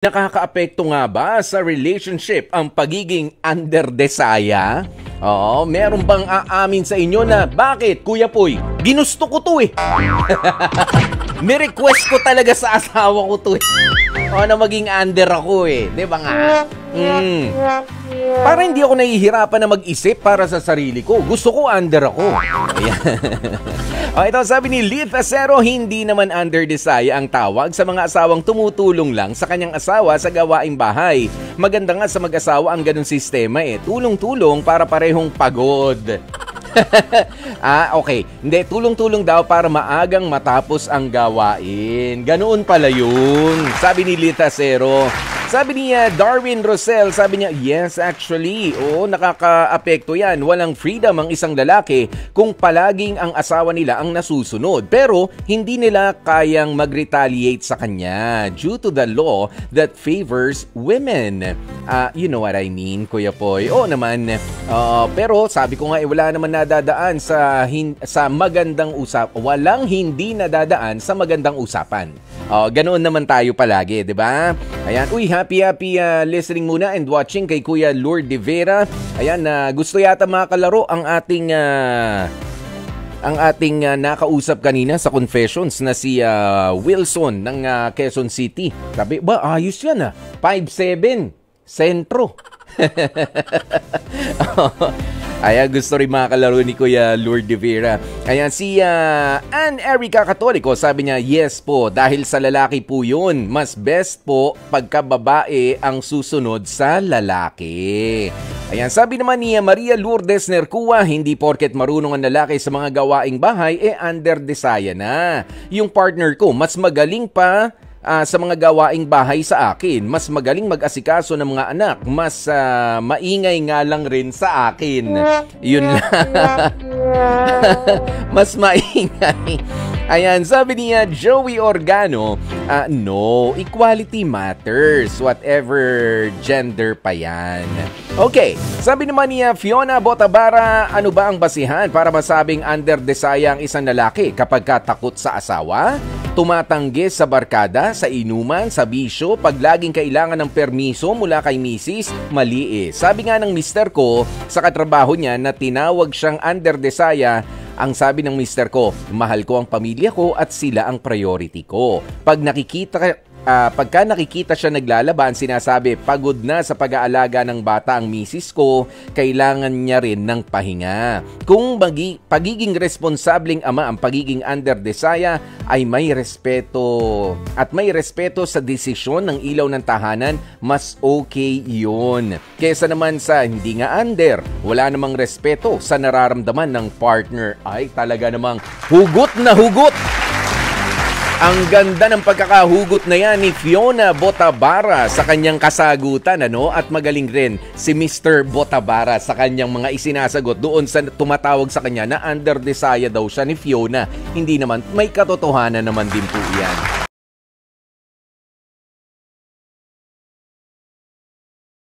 Nakakaapekto nga ba sa relationship ang pagiging underdesaya? Oo, meron bang aamin sa inyo na, bakit, Kuya Poy? Ginusto ko to eh. May request ko talaga sa asawa ko to eh. O na maging under ako eh. Di ba nga? Para hindi ako nahihirapan na mag-isip para sa sarili ko. Gusto ko under ako. Ayan. O ito, sabi ni Lith Acero, hindi naman underdesaya ang tawag sa mga asawang tumutulong lang sa kanyang asawa sa gawaing bahay. Maganda nga sa mag-asawa ang ganun sistema eh. Tulong-tulong para parehong pagod. Okay. Hindi, tulong-tulong daw para maagang matapos ang gawain. Ganoon pala yun. Sabi ni Lita Acero. Sabi niya, Darwin Rosel, sabi niya, yes, actually, oo, nakaka-apekto yan. Walang freedom ang isang lalaki kung palaging ang asawa nila ang nasusunod. Pero, hindi nila kayang mag-retaliate sa kanya due to the law that favors women. You know what I mean, Kuya Poy? Oo naman. Pero, sabi ko nga, wala naman nadadaan sa magandang walang hindi nadadaan sa magandang usapan. Ganoon naman tayo palagi, di ba? Ayan, happy listening muna and watching kay Kuya Lord de Vera. Ayan, gusto yata mga kalaro ang ating nakausap kanina sa confessions na si Wilson ng Quezon City. Sabi, ayos yan 5'7", sentro. Ayan, gusto rin mga kalaro ni Kuya Lord de Vera. Ayan, si Ann Erica Catolico, sabi niya, yes po, dahil sa lalaki po yun. Mas best po pagka babae ang susunod sa lalaki. Ayan, sabi naman ni Maria Lourdes Nercua, hindi porket marunong ang lalaki sa mga gawaing bahay, underdesaya na. Yung partner ko, mas magaling pa sa mga gawaing bahay sa akin. Mas magaling mag-asikaso ng mga anak. Mas maingay nga lang rin sa akin. Yun lang. Mas maingay. Ayan, sabi niya Joey Organo, no, equality matters. Whatever gender pa yan. Okay, sabi naman niya Fiona Botabara, ano ba ang basihan para masabing underdesaya ang isang lalaki kapag takot sa asawa? Tumatanggi sa barkada, sa inuman, sa bisyo, pag laging kailangan ng permiso mula kay misis, mali eh. Sabi nga ng mister ko sa katrabaho niya na tinawag siyang underdesaya, ang sabi ng mister ko, mahal ko ang pamilya ko at sila ang priority ko. Pagka nakikita siya naglalaban, sinasabi, pagod na sa pag-aalaga ng bata ang misis ko, kailangan niya rin ng pahinga. Kung pagiging responsableng ama ang pagiging underdesaya, ay may respeto at may respeto sa desisyon ng ilaw ng tahanan, mas okay yun. Kesa naman sa hindi nga under, wala namang respeto sa nararamdaman ng partner, ay talaga namang hugot na hugot. Ang ganda ng pagkakahugot na yan ni Fiona Botabara sa kanyang kasagutan, At magaling rin si Mr. Botabara sa kanyang mga isinasagot doon sa tumatawag sa kanya na underdesaya daw siya ni Fiona. Hindi naman, may katotohanan naman din po yan.